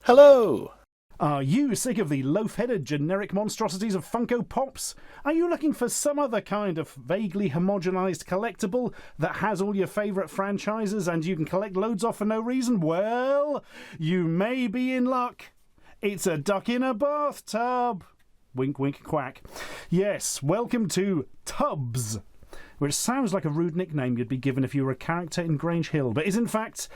Hello! Are you sick of the loaf-headed generic monstrosities of Funko Pops? Are you looking for some other kind of vaguely homogenized collectible that has all your favourite franchises and you can collect loads off for no reason? Well, you may be in luck. It's a duck in a bathtub. Wink, wink, quack. Yes, welcome to Tubbz, which sounds like a rude nickname you'd be given if you were a character in Grange Hill, but is in fact,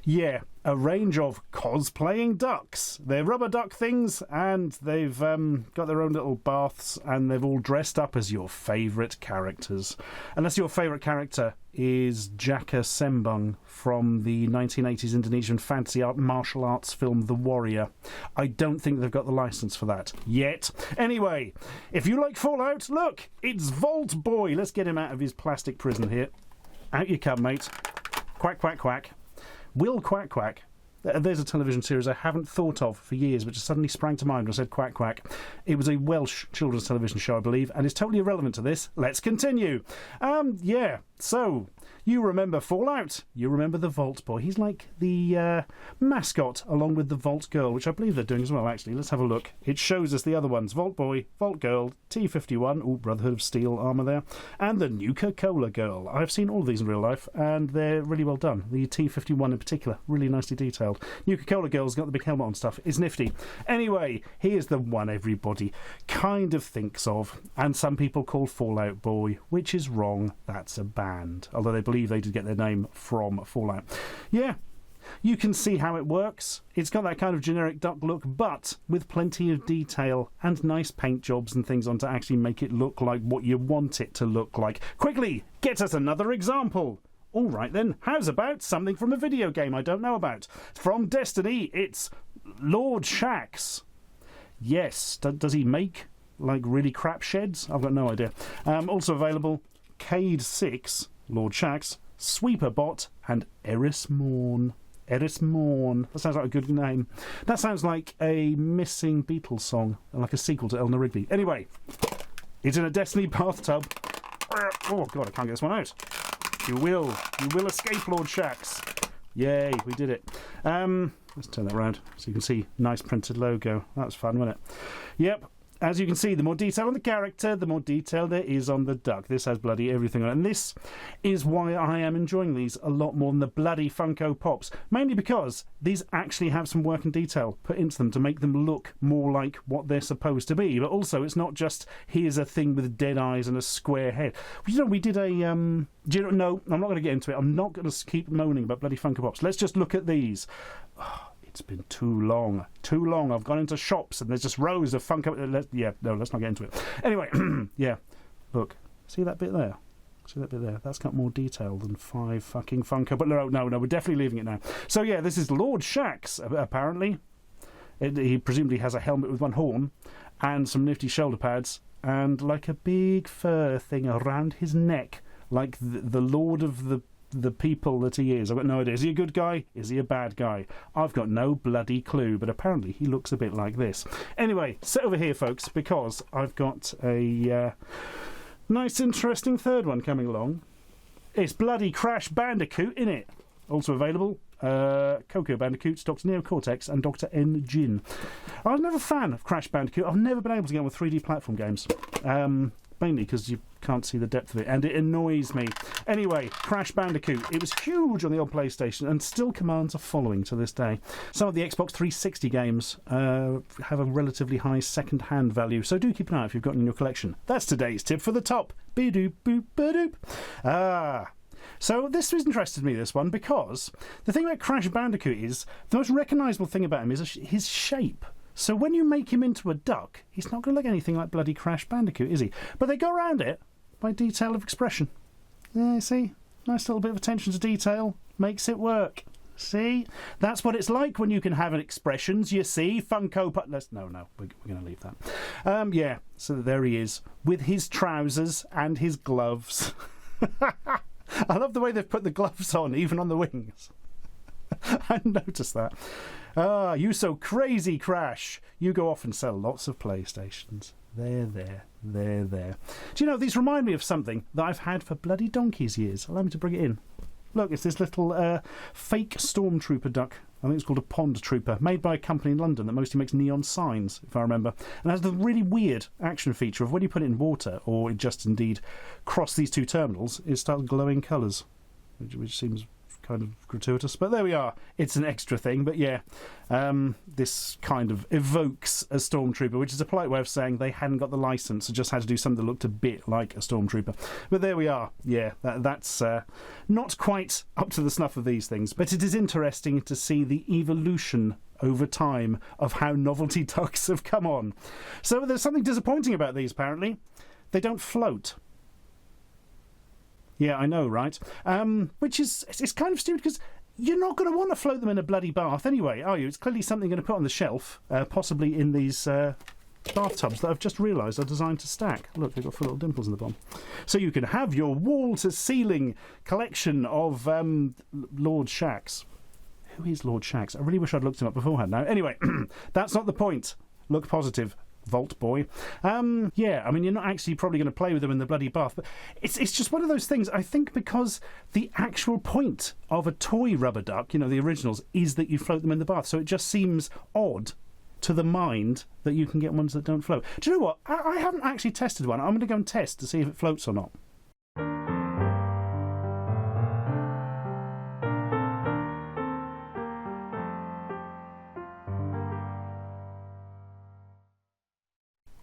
yeah, a range of cosplaying ducks. They're rubber duck things, and they've got their own little baths, and they've all dressed up as your favourite characters. Unless your favourite character is Jaka Sembung from the 1980s Indonesian fantasy art martial arts film The Warrior. I don't think they've got the licence for that yet. Anyway, if you like Fallout, look, it's Vault Boy. Let's get him out of his plastic prison here. Out you come, mate. Quack, quack, quack. Will Quack Quack. There's a television series I haven't thought of for years, but just suddenly sprang to mind when I said Quack Quack. It was a Welsh children's television show, I believe, and it's totally irrelevant to this. Let's continue. So you remember Fallout. You remember the Vault Boy. He's like the mascot along with the Vault Girl, which I believe they're doing as well, actually. Let's have a look. It shows us the other ones. Vault Boy, Vault Girl, T-51, ooh, Brotherhood of Steel armour there, and the Nuka-Cola Girl. I've seen all of these in real life, and they're really well done. The T-51 in particular, really nicely detailed. Nuka-Cola Girl's got the big helmet on stuff. It's nifty. Anyway, here's the one everybody kind of thinks of, and some people call Fallout Boy, which is wrong. That's a band, although they believe they did get their name from Fallout. Yeah, you can see how it works. It's got that kind of generic duck look, but with plenty of detail and nice paint jobs and things on to actually make it look like what you want it to look like. Quickly, get us another example. All right then, how's about something from a video game I don't know about? From Destiny, it's Lord Shaxx. Yes, does he make like really crap sheds? I've got no idea. Also available, Cade 6, Lord Shaxx, Sweeper Bot, and Eris Morn. Eris Morn. That sounds like a good name. That sounds like a missing Beatles song, like a sequel to Eleanor Rigby. Anyway, it's in a Destiny bathtub. Oh god, I can't get this one out. You will escape, Lord Shaxx. Yay, we did it. Let's turn that around so you can see nice printed logo. That was fun, wasn't it? Yep. As you can see, the more detail on the character, the more detail there is on the duck. This has bloody everything on it. And this is why I am enjoying these a lot more than the bloody Funko Pops. Mainly because these actually have some work and detail put into them to make them look more like what they're supposed to be. But also, it's not just, here's a thing with dead eyes and a square head. You know, we did a... no, I'm not going to get into it. I'm not going to keep moaning about bloody Funko Pops. Let's just look at these. Oh, it's been too long. Too long. I've gone into shops and there's just rows of Funko... let's not get into it. Anyway, yeah. Look. See that bit there? See that bit there? That's got more detail than 5 fucking Funko... But no, we're definitely leaving it now. So yeah, this is Lord Shaxx, apparently. He presumably has a helmet with one horn and some nifty shoulder pads and like a big fur thing around his neck, like the lord of the people that he is. I've got no idea. Is he a good guy? Is he a bad guy? I've got no bloody clue, but apparently he looks a bit like this. Anyway, sit over here, folks, because I've got a nice, interesting third one coming along. It's bloody Crash Bandicoot, innit? Also available, Coco Bandicoots, Dr. Neo Cortex, and Dr. N. Jin. I was never a fan of Crash Bandicoot. I've never been able to get on with 3D platform games. Mainly because you can't see the depth of it, and it annoys me. Anyway, Crash Bandicoot. It was huge on the old PlayStation and still commands a following to this day. Some of the Xbox 360 games have a relatively high second-hand value, so do keep an eye out if you've got it in your collection. That's today's tip for the top. Be-doop, boop, ba-doop. So this interested me, this one, because the thing about Crash Bandicoot is, the most recognisable thing about him is his shape. So when you make him into a duck, he's not going to look anything like bloody Crash Bandicoot, is he? But they go around it by detail of expression. Yeah, see? Nice little bit of attention to detail makes it work. See? That's what it's like when you can have expressions, you see? Funko Pop... No, we're going to leave that. Yeah, so there he is, with his trousers and his gloves. I love the way they've put the gloves on, even on the wings. I noticed that. Ah, you so crazy, Crash. You go off and sell lots of PlayStations. There. Do you know, these remind me of something that I've had for bloody donkey's years. Allow me to bring it in. Look, it's this little fake stormtrooper duck. I think it's called a pond trooper, made by a company in London that mostly makes neon signs, if I remember. And it has the really weird action feature of when you put it in water, or it just indeed cross these two terminals, it starts glowing colours, which seems kind of gratuitous. But there we are. It's an extra thing. But yeah, this kind of evokes a stormtrooper, which is a polite way of saying they hadn't got the licence and just had to do something that looked a bit like a stormtrooper. But there we are. Yeah, that's not quite up to the snuff of these things. But it is interesting to see the evolution over time of how novelty ducks have come on. So there's something disappointing about these, apparently. They don't float. Yeah, I know, right? Which is, it's kind of stupid because you're not going to want to float them in a bloody bath anyway, are you? It's clearly something you're going to put on the shelf, possibly in these bathtubs that I've just realised are designed to stack. Look, they've got full little dimples in the bottom. So you can have your wall-to-ceiling collection of Lord Shax. Who is Lord Shax? I really wish I'd looked him up beforehand now. Anyway, that's not the point. Look positive. Vault boy. Yeah, I mean, you're not actually probably going to play with them in the bloody bath, but it's just one of those things, I think, because the actual point of a toy rubber duck, you know, the originals, is that you float them in the bath, so it just seems odd to the mind that you can get ones that don't float. Do you know what? I haven't actually tested one. I'm going to go and test to see if it floats or not.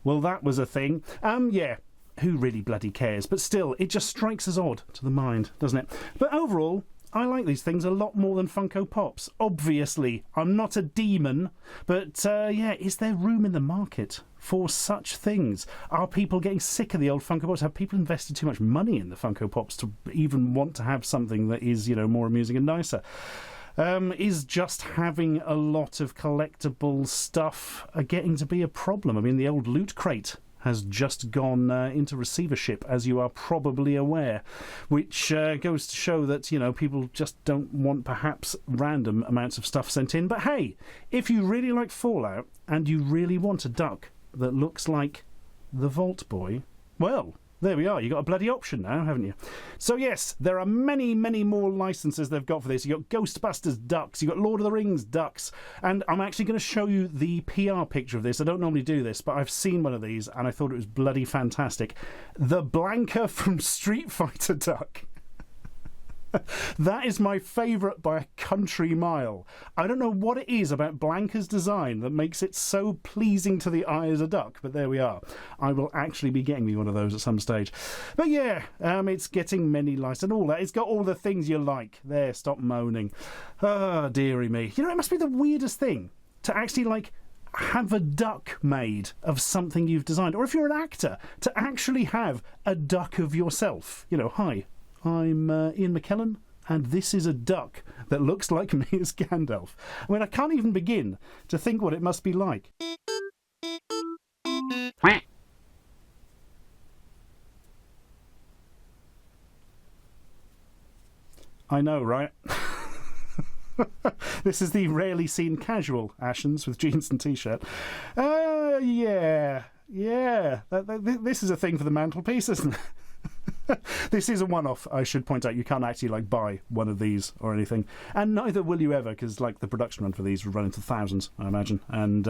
Well, that was a thing. Yeah, who really bloody cares? But still, it just strikes as odd to the mind, doesn't it? But overall, I like these things a lot more than Funko Pops. Obviously, I'm not a demon, but yeah, is there room in the market for such things? Are people getting sick of the old Funko Pops? Have people invested too much money in the Funko Pops to even want to have something that is, you know, more amusing and nicer? Is just having a lot of collectible stuff getting to be a problem? I mean, the old Loot Crate has just gone into receivership, as you are probably aware, which goes to show that, you know, people just don't want perhaps random amounts of stuff sent in. But hey, if you really like Fallout and you really want a duck that looks like the Vault Boy, well, there we are. You've got a bloody option now, haven't you? So yes, there are many, many more licenses they've got for this. You've got Ghostbusters ducks, you've got Lord of the Rings ducks, and I'm actually going to show you the PR picture of this. I don't normally do this, but I've seen one of these, and I thought it was bloody fantastic. The Blanca from Street Fighter duck. That is my favourite by a country mile. I don't know what it is about Blanca's design that makes it so pleasing to the eye as a duck, but there we are. I will actually be getting me one of those at some stage. But yeah, it's getting many likes and all that. It's got all the things you like. There, stop moaning. Ah, dearie me. You know, it must be the weirdest thing to actually, like, have a duck made of something you've designed. Or if you're an actor, to actually have a duck of yourself. You know, hi. I'm Ian McKellen, and this is a duck that looks like me as Gandalf. I mean, I can't even begin to think what it must be like. I know, right? This is the rarely seen casual Ashens with jeans and t-shirt. Yeah. This is a thing for the mantelpiece, isn't it? This is a one-off, I should point out. You can't actually, like, buy one of these or anything, and neither will you ever, because, like, the production run for these would run into thousands, I imagine, and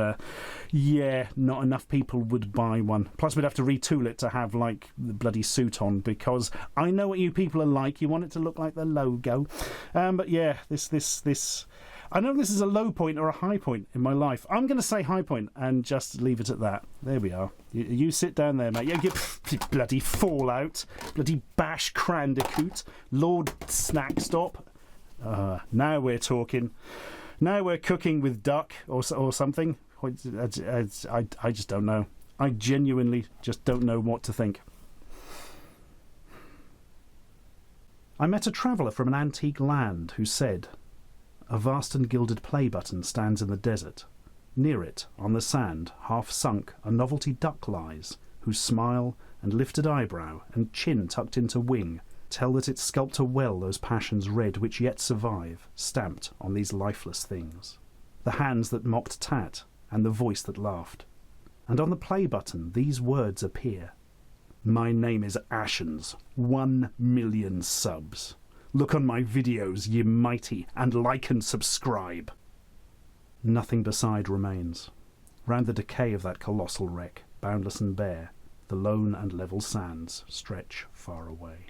yeah, not enough people would buy one. Plus we'd have to retool it to have, like, the bloody suit on, because I know what you people are like. You want it to look like the logo. But yeah, this I know this is a low point or a high point in my life. I'm going to say high point and just leave it at that. There we are. You sit down there, mate. You bloody Fallout, bloody Bash Crandicoot, Lord Snackstop. Now we're talking. Now we're cooking with duck or something. I just don't know. I genuinely just don't know what to think. I met a traveller from an antique land who said, "A vast and gilded play button stands in the desert. Near it, on the sand, half sunk, a novelty duck lies, whose smile and lifted eyebrow and chin tucked into wing tell that its sculptor well those passions read which yet survive, stamped on these lifeless things. The hands that mocked tat, and the voice that laughed. And on the play button these words appear. My name is Ashens, 1 million subs. Look on my videos, ye mighty, and like and subscribe. Nothing beside remains. Round the decay of that colossal wreck, boundless and bare, the lone and level sands stretch far away.